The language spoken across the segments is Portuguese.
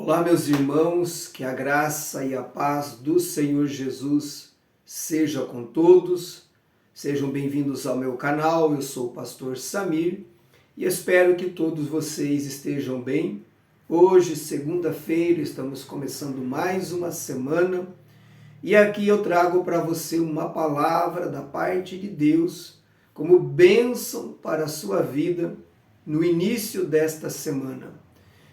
Olá, meus irmãos, que a graça e a paz do Senhor Jesus seja com todos. Sejam bem-vindos ao meu canal. Eu sou o pastor Samir e espero que todos vocês estejam bem. Hoje, segunda-feira, estamos começando mais uma semana e aqui eu trago para você uma palavra da parte de Deus como bênção para a sua vida no início desta semana.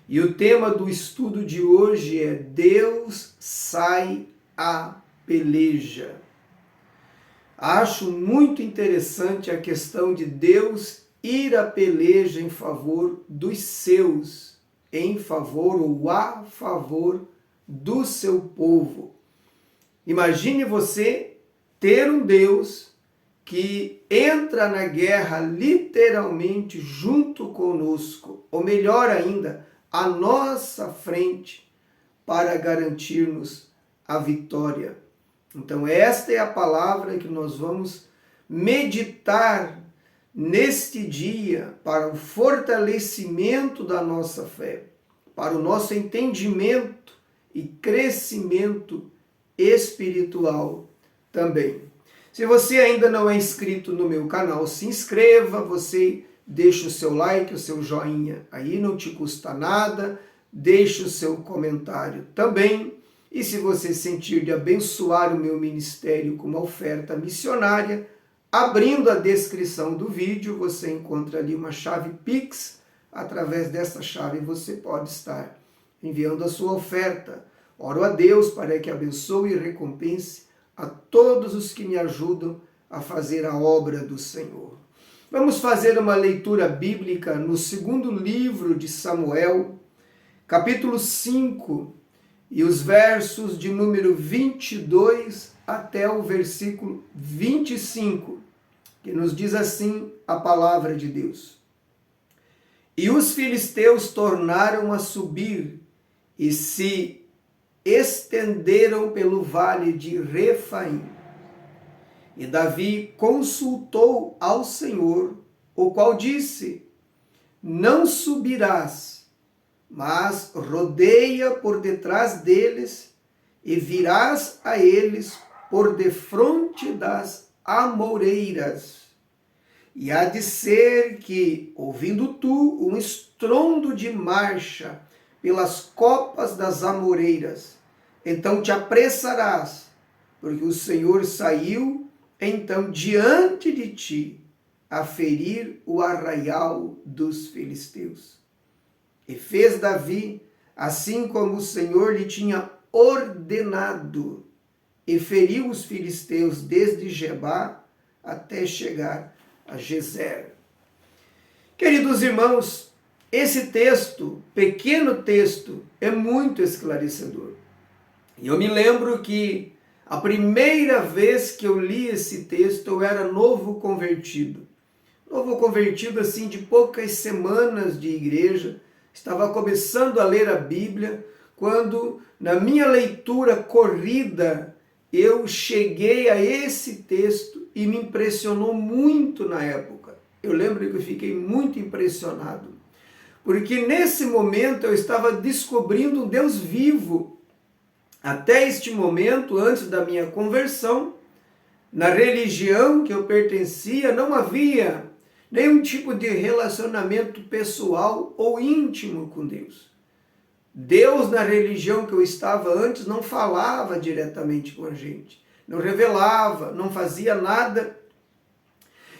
E o tema do estudo de hoje é Deus sai à peleja. Acho muito interessante a questão de Deus ir à peleja em favor dos seus, em favor ou a favor do seu povo. Imagine você ter um Deus que entra na guerra literalmente junto conosco, ou melhor ainda, à nossa frente para garantir-nos a vitória. Então esta é a palavra que nós vamos meditar neste dia para o fortalecimento da nossa fé, para o nosso entendimento e crescimento espiritual também. Se você ainda não é inscrito no meu canal, se inscreva, você deixa o seu like, o seu joinha, aí não te custa nada, deixa o seu comentário também. E se você sentir de abençoar o meu ministério com uma oferta missionária, abrindo a descrição do vídeo, você encontra ali uma chave Pix. Através dessa chave você pode estar enviando a sua oferta. Oro a Deus para que abençoe e recompense a todos os que me ajudam a fazer a obra do Senhor. Vamos fazer uma leitura bíblica no segundo livro de Samuel, capítulo 5, e os versos de número 22 até o versículo 25, que nos diz assim a palavra de Deus. E os filisteus tornaram a subir e se estenderam pelo vale de Refaim. E Davi consultou ao Senhor, o qual disse: não subirás, mas rodeia por detrás deles e virás a eles por defronte das amoreiras. E há de ser que, ouvindo tu um estrondo de marcha pelas copas das amoreiras, então te apressarás, porque o Senhor saiu então diante de ti a ferir o arraial dos filisteus. E fez Davi assim como o Senhor lhe tinha ordenado, e feriu os filisteus desde Gebá até chegar a Gezer. Queridos irmãos, esse texto, pequeno texto, é muito esclarecedor. E eu me lembro que a primeira vez que eu li esse texto, eu era novo convertido. Novo convertido assim de poucas semanas de igreja. Estava começando a ler a Bíblia, quando na minha leitura corrida, eu cheguei a esse texto e me impressionou muito na época. Eu lembro que eu fiquei muito impressionado. Porque nesse momento eu estava descobrindo um Deus vivo. Até este momento, antes da minha conversão, na religião que eu pertencia, não havia nenhum tipo de relacionamento pessoal ou íntimo com Deus. Deus, na religião que eu estava antes, não falava diretamente com a gente, não revelava, não fazia nada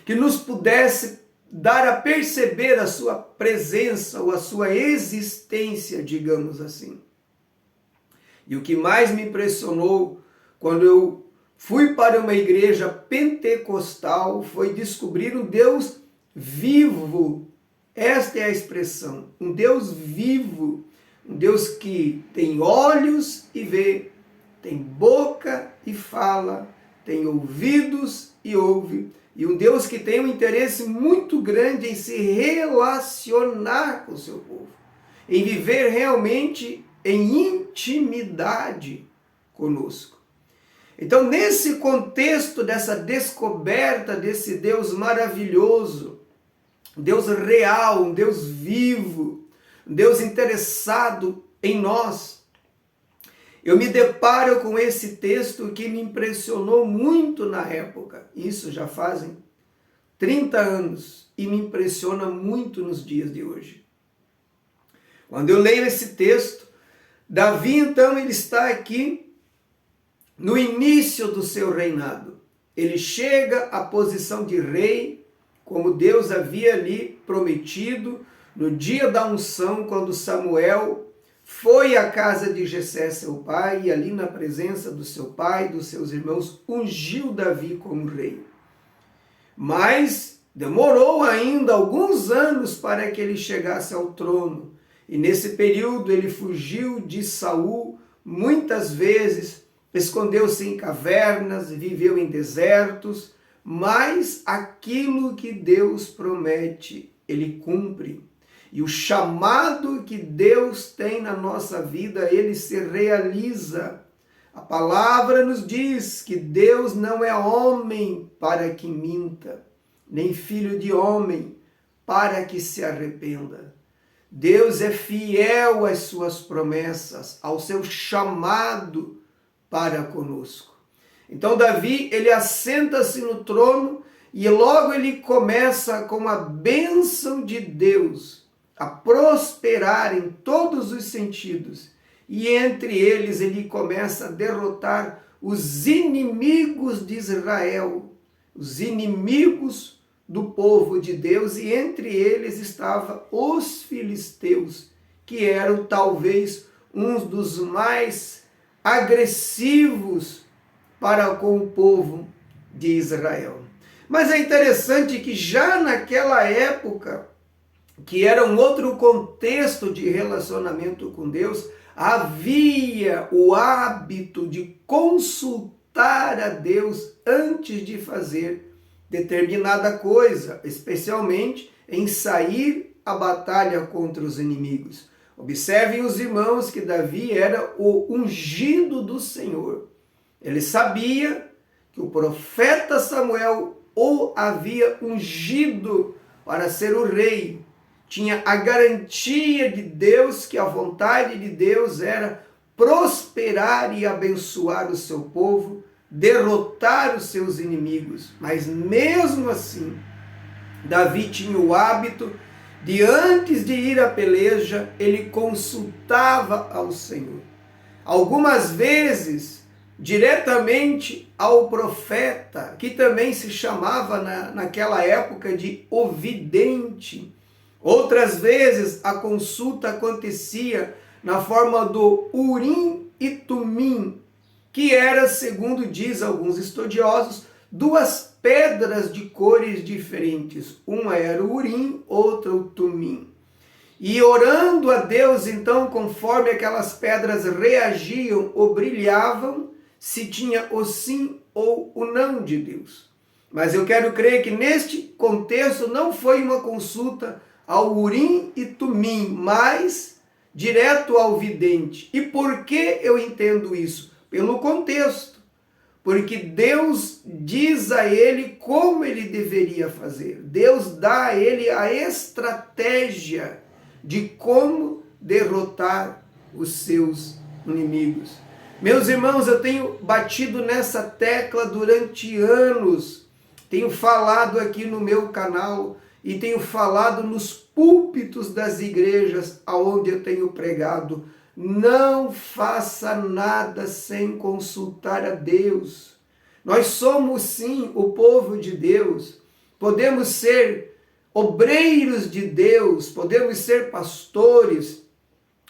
que nos pudesse dar a perceber a sua presença ou a sua existência, digamos assim. E o que mais me impressionou quando eu fui para uma igreja pentecostal foi descobrir um Deus vivo. Esta é a expressão, um Deus vivo, um Deus que tem olhos e vê, tem boca e fala, tem ouvidos e ouve, e um Deus que tem um interesse muito grande em se relacionar com o seu povo, em viver realmente em intimidade conosco. Então, nesse contexto dessa descoberta desse Deus maravilhoso, um Deus real, um Deus vivo, um Deus interessado em nós. Eu me deparo com esse texto que me impressionou muito na época. Isso já fazem 30 anos e me impressiona muito nos dias de hoje. Quando eu leio esse texto, Davi, então, ele está aqui no início do seu reinado. Ele chega à posição de rei, como Deus havia lhe prometido no dia da unção, quando Samuel foi à casa de Jessé, seu pai, e ali na presença do seu pai e dos seus irmãos, ungiu Davi como rei. Mas demorou ainda alguns anos para que ele chegasse ao trono. E nesse período ele fugiu de Saul muitas vezes, escondeu-se em cavernas, viveu em desertos, mas aquilo que Deus promete, ele cumpre. E o chamado que Deus tem na nossa vida, ele se realiza. A palavra nos diz que Deus não é homem para que minta, nem filho de homem para que se arrependa. Deus é fiel às suas promessas, ao seu chamado para conosco. Então Davi, ele assenta-se no trono e logo ele começa com a bênção de Deus a prosperar em todos os sentidos. E entre eles ele começa a derrotar os inimigos de Israel, os inimigos do povo de Deus, e entre eles estavam os filisteus, que eram talvez uns dos mais agressivos para com o povo de Israel. Mas é interessante que já naquela época, que era um outro contexto de relacionamento com Deus, havia o hábito de consultar a Deus antes de fazer determinada coisa, especialmente em sair à batalha contra os inimigos. Observem os irmãos que Davi era o ungido do Senhor. Ele sabia que o profeta Samuel o havia ungido para ser o rei. Tinha a garantia de Deus que a vontade de Deus era prosperar e abençoar o seu povo, derrotar os seus inimigos. Mas mesmo assim, Davi tinha o hábito de, antes de ir à peleja, ele consultava ao Senhor. Algumas vezes, diretamente ao profeta, que também se chamava naquela época de o vidente. Outras vezes a consulta acontecia na forma do Urim e Tumim, que era, segundo diz alguns estudiosos, duas pedras de cores diferentes. Uma era o Urim, outra o Tumim. E orando a Deus, então, conforme aquelas pedras reagiam ou brilhavam, se tinha o sim ou o não de Deus. Mas eu quero crer que neste contexto não foi uma consulta ao Urim e Tumim, mas direto ao vidente. E por que eu entendo isso? Pelo contexto. Porque Deus diz a ele como ele deveria fazer. Deus dá a ele a estratégia de como derrotar os seus inimigos. Meus irmãos, eu tenho batido nessa tecla durante anos. Tenho falado aqui no meu canal e tenho falado nos púlpitos das igrejas aonde eu tenho pregado. Não faça nada sem consultar a Deus. Nós somos sim o povo de Deus. Podemos ser obreiros de Deus, podemos ser pastores,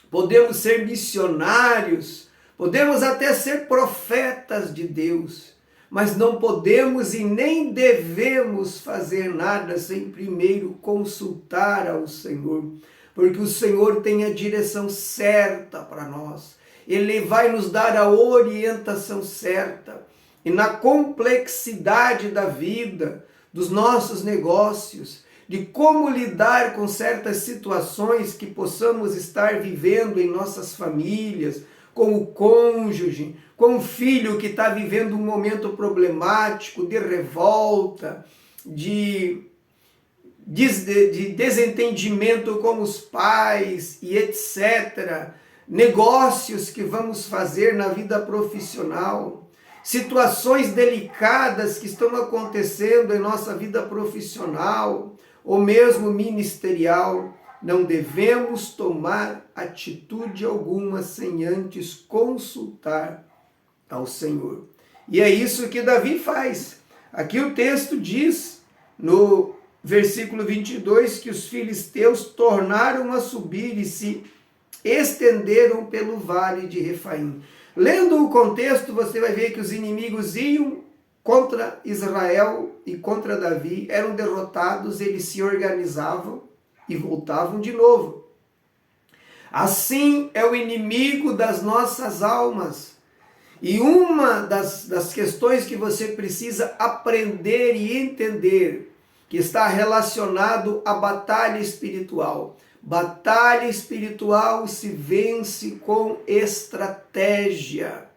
podemos ser missionários, podemos até ser profetas de Deus. Mas não podemos e nem devemos fazer nada sem primeiro consultar ao Senhor, porque o Senhor tem a direção certa para nós. Ele vai nos dar a orientação certa. E na complexidade da vida, dos nossos negócios, de como lidar com certas situações que possamos estar vivendo em nossas famílias, com o cônjuge, com o filho que está vivendo um momento problemático, de revolta, de desentendimento com os pais e etc. negócios que vamos fazer na vida profissional, situações delicadas que estão acontecendo em nossa vida profissional ou mesmo ministerial, não devemos tomar atitude alguma sem antes consultar ao Senhor. E é isso que Davi faz. Aqui o texto diz, no versículo 22, que os filisteus tornaram a subir e se estenderam pelo vale de Refaim. Lendo o contexto, você vai ver que os inimigos iam contra Israel e contra Davi, eram derrotados, eles se organizavam e voltavam de novo. Assim é o inimigo das nossas almas. E uma das questões que você precisa aprender e entender, que está relacionado à batalha espiritual. Batalha espiritual se vence com estratégia.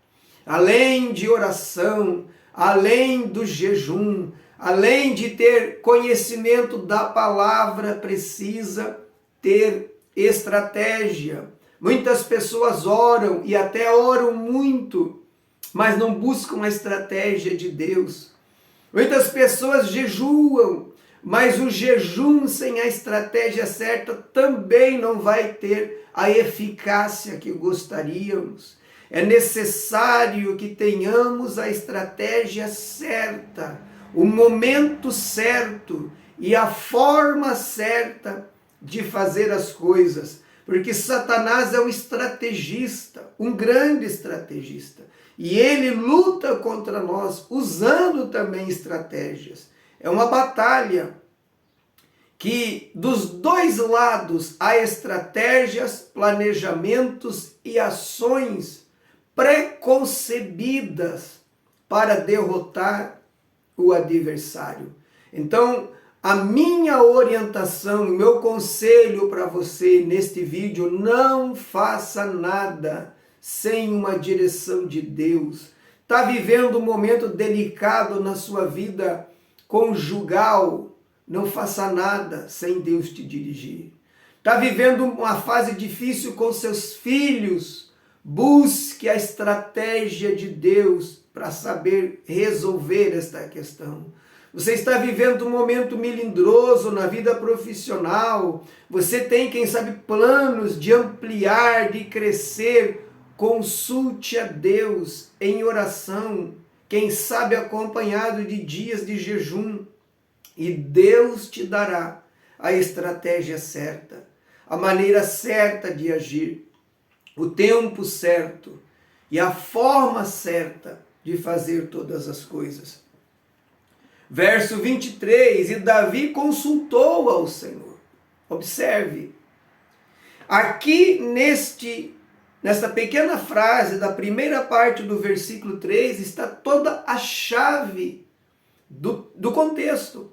Além de oração, além do jejum, além de ter conhecimento da palavra, precisa ter estratégia. Muitas pessoas oram e até oram muito, mas não buscam a estratégia de Deus. Muitas pessoas jejuam, mas o jejum sem a estratégia certa também não vai ter a eficácia que gostaríamos. É necessário que tenhamos a estratégia certa, o momento certo e a forma certa de fazer as coisas, porque Satanás é um estrategista, um grande estrategista, e ele luta contra nós usando também estratégias. É uma batalha que dos dois lados há estratégias, planejamentos e ações preconcebidas para derrotar o adversário. Então, a minha orientação, o meu conselho para você neste vídeo, não faça nada sem uma direção de Deus. Está vivendo um momento delicado na sua vida conjugal, não faça nada sem Deus te dirigir. Está vivendo uma fase difícil com seus filhos, busque a estratégia de Deus para saber resolver esta questão. Você está vivendo um momento melindroso na vida profissional, você tem, quem sabe, planos de ampliar, de crescer, consulte a Deus em oração, quem sabe acompanhado de dias de jejum, e Deus te dará a estratégia certa, a maneira certa de agir, o tempo certo e a forma certa de fazer todas as coisas. Verso 23, e Davi consultou ao Senhor. Observe, aqui nesta pequena frase da primeira parte do versículo 3 está toda a chave do contexto.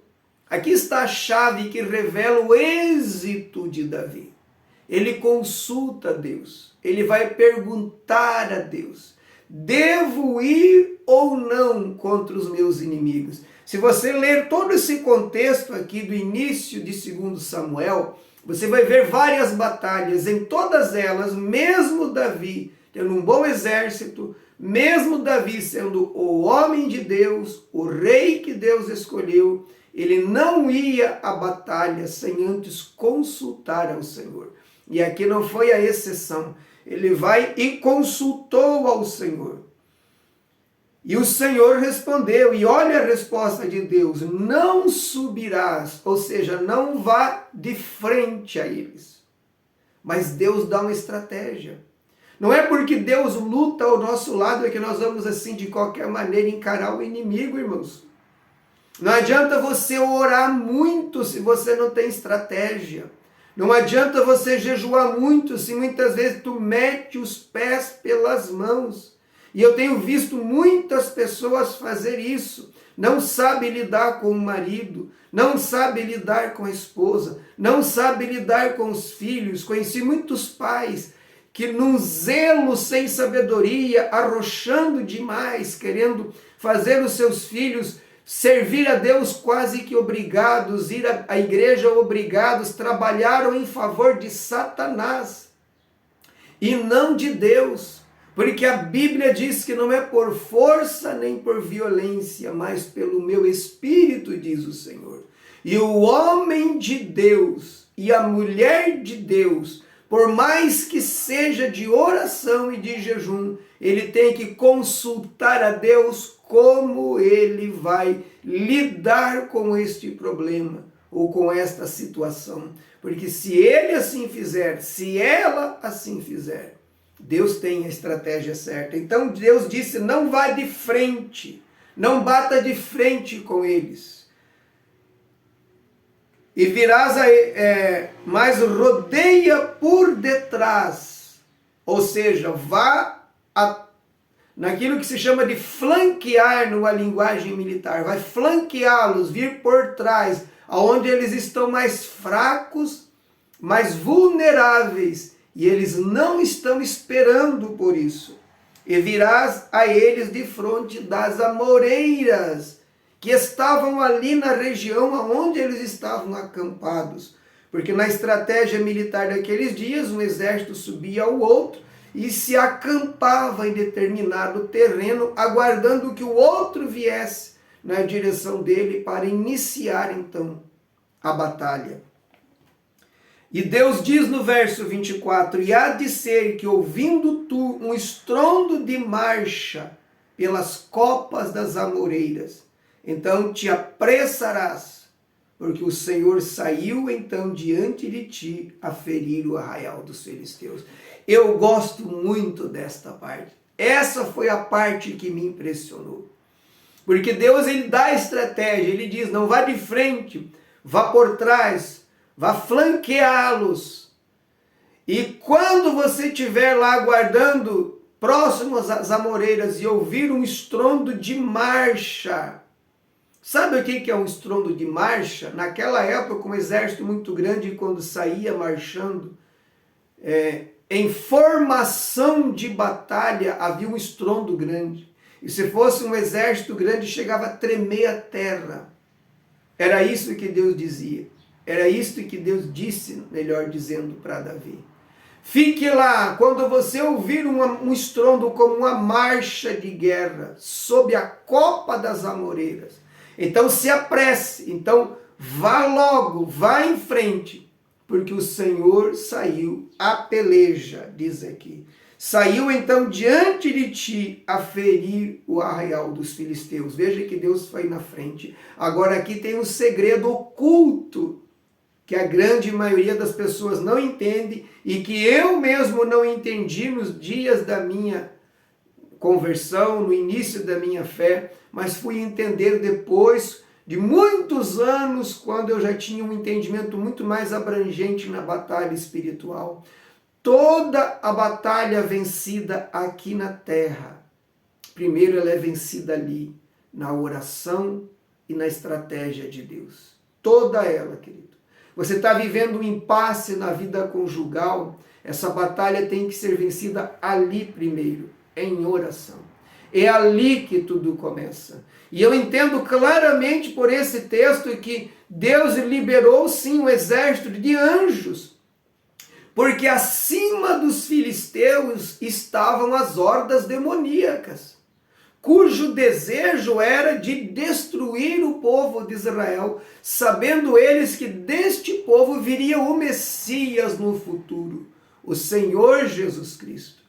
Aqui está a chave que revela o êxito de Davi. Ele consulta a Deus, ele vai perguntar a Deus: devo ir ou não contra os meus inimigos? Se você ler todo esse contexto aqui do início de 2 Samuel, você vai ver várias batalhas, em todas elas, mesmo Davi tendo um bom exército, mesmo Davi sendo o homem de Deus, o rei que Deus escolheu, ele não ia à batalha sem antes consultar ao Senhor. E aqui não foi a exceção. Ele vai e consultou ao Senhor. E o Senhor respondeu, e olha a resposta de Deus: não subirás, ou seja, não vá de frente a eles. Mas Deus dá uma estratégia. Não é porque Deus luta ao nosso lado é que nós vamos assim de qualquer maneira encarar o inimigo, irmãos. Não adianta você orar muito se você não tem estratégia. Não adianta você jejuar muito se muitas vezes tu mete os pés pelas mãos. E eu tenho visto muitas pessoas fazer isso. Não sabe lidar com o marido, não sabe lidar com a esposa, não sabe lidar com os filhos. Conheci muitos pais que num zelo sem sabedoria, arrochando demais, querendo fazer os seus filhos servir a Deus quase que obrigados, ir à igreja obrigados, trabalharam em favor de Satanás. e não de Deus. Porque a Bíblia diz que não é por força nem por violência, mas pelo meu espírito, diz o Senhor. E o homem de Deus e a mulher de Deus, por mais que seja de oração e de jejum, ele tem que consultar a Deus como ele vai lidar com este problema ou com esta situação. Porque se ele assim fizer, se ela assim fizer, Deus tem a estratégia certa. Então Deus disse, não vá de frente, não bata de frente com eles. E virás, mas rodeia por detrás. Ou seja, vá naquilo que se chama de flanquear numa linguagem militar. Vai flanqueá-los, vir por trás, aonde eles estão mais fracos, mais vulneráveis. E eles não estão esperando por isso. E virás a eles de fronte das amoreiras, que estavam ali na região onde eles estavam acampados. Porque na estratégia militar daqueles dias, um exército subia ao outro e se acampava em determinado terreno, aguardando que o outro viesse na direção dele para iniciar então a batalha. E Deus diz no verso 24, e há de ser que ouvindo tu um estrondo de marcha pelas copas das amoreiras, então te apressarás, porque o Senhor saiu então diante de ti a ferir o arraial dos filisteus. Eu gosto muito desta parte. Essa foi a parte que me impressionou. Porque Deus, ele dá a estratégia, ele diz, não vá de frente, vá por trás, vá flanqueá-los. E quando você estiver lá aguardando, próximo às amoreiras, e ouvir um estrondo de marcha. Sabe o que é um estrondo de marcha? Naquela época, um exército muito grande, quando saía marchando, em formação de batalha, havia um estrondo grande. E se fosse um exército grande, chegava a tremer a terra. Era isso que Deus dizia. Era isso que Deus disse, melhor dizendo, para Davi. Fique lá, quando você ouvir um estrondo como uma marcha de guerra, sob a copa das amoreiras. Então se apresse, então vá logo, vá em frente, porque o Senhor saiu a peleja, diz aqui. Saiu então diante de ti a ferir o arraial dos filisteus. Veja que Deus foi na frente. Agora aqui tem um segredo oculto, que a grande maioria das pessoas não entende e que eu mesmo não entendi nos dias da minha conversão, no início da minha fé, mas fui entender depois de muitos anos, quando eu já tinha um entendimento muito mais abrangente na batalha espiritual. Toda a batalha vencida aqui na terra, primeiro ela é vencida ali, na oração e na estratégia de Deus. Toda ela, querido. Você está vivendo um impasse na vida conjugal, essa batalha tem que ser vencida ali primeiro, em oração. É ali que tudo começa. E eu entendo claramente por esse texto que Deus liberou sim um exército de anjos, porque acima dos filisteus estavam as hordas demoníacas, cujo desejo era de destruir o povo de Israel, sabendo eles que deste povo viria o Messias no futuro, o Senhor Jesus Cristo.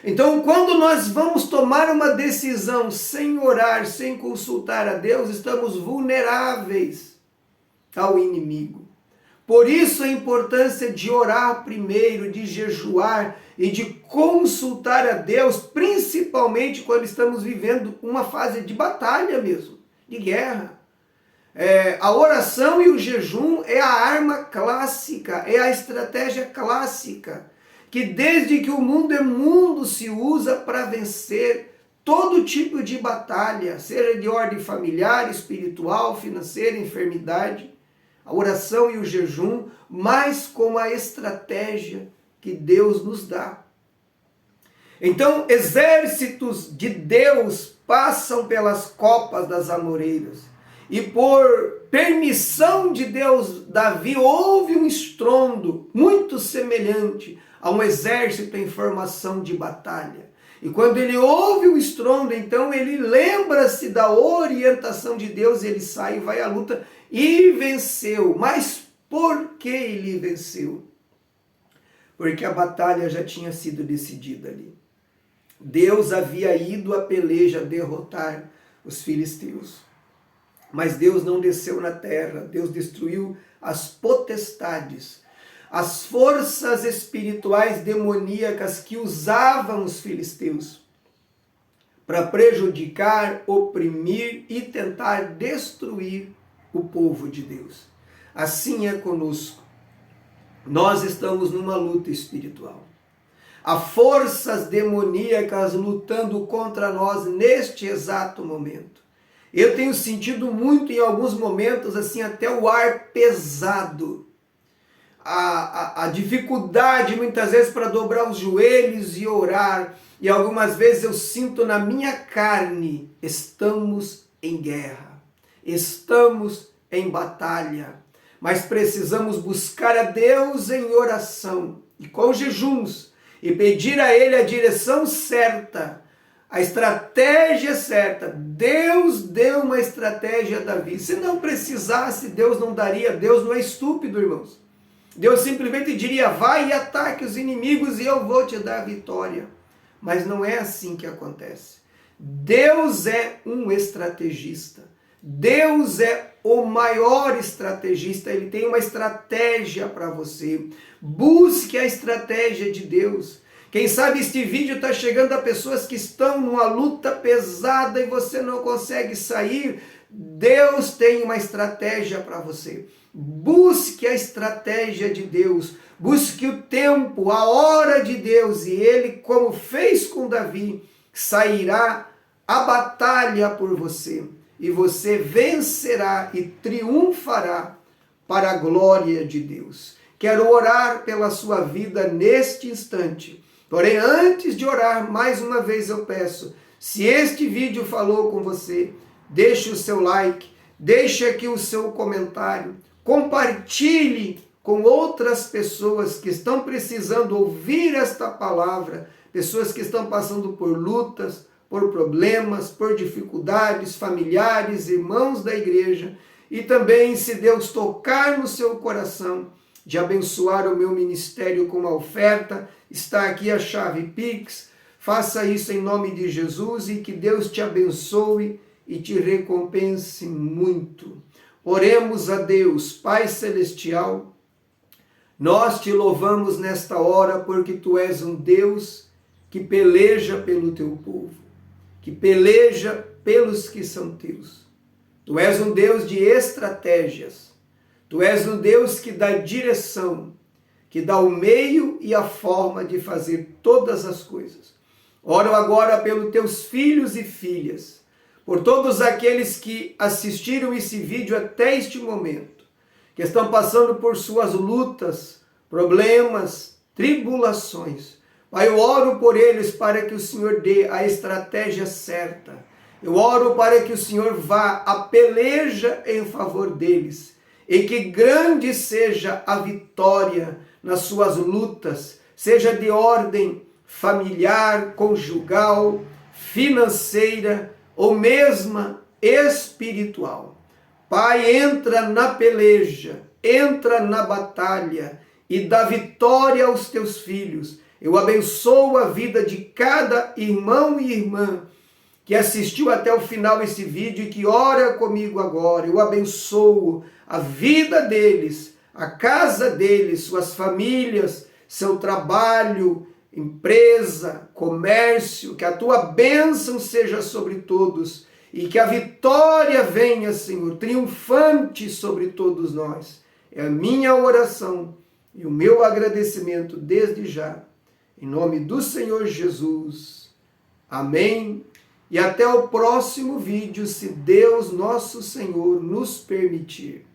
Então, quando nós vamos tomar uma decisão sem orar, sem consultar a Deus, estamos vulneráveis ao inimigo. Por isso a importância de orar primeiro, de jejuar e de consultar a Deus, principalmente quando estamos vivendo uma fase de batalha mesmo, de guerra. A oração e o jejum é a arma clássica, é a estratégia clássica, que desde que o mundo é mundo se usa para vencer todo tipo de batalha, seja de ordem familiar, espiritual, financeira, enfermidade. A oração e o jejum, mas como a estratégia que Deus nos dá. Então, exércitos de Deus passam pelas copas das amoreiras. E por permissão de Deus, Davi ouve um estrondo muito semelhante há um exército em formação de batalha. E quando ele ouve o estrondo, então ele lembra-se da orientação de Deus, ele sai e vai à luta e venceu. Mas por que ele venceu? Porque a batalha já tinha sido decidida ali. Deus havia ido à peleja derrotar os filisteus. Mas Deus não desceu na terra, Deus destruiu as potestades, as forças espirituais demoníacas que usavam os filisteus para prejudicar, oprimir e tentar destruir o povo de Deus. Assim é conosco. Nós estamos numa luta espiritual. Há forças demoníacas lutando contra nós neste exato momento. Eu tenho sentido muito em alguns momentos, assim, até o ar pesado. A dificuldade muitas vezes para dobrar os joelhos e orar. E algumas vezes eu sinto na minha carne, estamos em guerra, estamos em batalha. Mas precisamos buscar a Deus em oração e com jejuns e pedir a Ele a direção certa, a estratégia certa. Deus deu uma estratégia a Davi. Se não precisasse, Deus não daria. Deus não é estúpido, irmãos. Deus simplesmente diria, vai e ataque os inimigos e eu vou te dar a vitória. Mas não é assim que acontece. Deus é um estrategista. Deus é o maior estrategista, Ele tem uma estratégia para você. Busque a estratégia de Deus. Quem sabe este vídeo está chegando a pessoas que estão numa luta pesada e você não consegue sair. Deus tem uma estratégia para você. Busque a estratégia de Deus. Busque o tempo, a hora de Deus. E Ele, como fez com Davi, sairá a batalha por você. E você vencerá e triunfará para a glória de Deus. Quero orar pela sua vida neste instante. Porém, antes de orar, mais uma vez eu peço, se este vídeo falou com você, deixe o seu like, deixe aqui o seu comentário, compartilhe com outras pessoas que estão precisando ouvir esta palavra, pessoas que estão passando por lutas, por problemas, por dificuldades familiares, irmãos da igreja, e também, se Deus tocar no seu coração, de abençoar o meu ministério com uma oferta, está aqui a chave Pix, faça isso em nome de Jesus e que Deus te abençoe e te recompense muito. Oremos a Deus, Pai Celestial, nós te louvamos nesta hora porque Tu és um Deus que peleja pelo Teu povo, que peleja pelos que são Teus. Tu és um Deus de estratégias, Tu és um Deus que dá direção, que dá o meio e a forma de fazer todas as coisas. Oro agora pelos Teus filhos e filhas, por todos aqueles que assistiram esse vídeo até este momento, que estão passando por suas lutas, problemas, tribulações. Pai, eu oro por eles para que o Senhor dê a estratégia certa. Eu oro para que o Senhor vá à peleja em favor deles e que grande seja a vitória nas suas lutas, seja de ordem familiar, conjugal, financeira ou mesmo espiritual. Pai, entra na peleja, entra na batalha e dá vitória aos teus filhos. Eu abençoo a vida de cada irmão e irmã que assistiu até o final esse vídeo e que ora comigo agora. Eu abençoo a vida deles, a casa deles, suas famílias, seu trabalho, empresa, comércio, que a tua bênção seja sobre todos e que a vitória venha, Senhor, triunfante sobre todos nós. É a minha oração e o meu agradecimento desde já. Em nome do Senhor Jesus. Amém. E até o próximo vídeo, se Deus nosso Senhor nos permitir.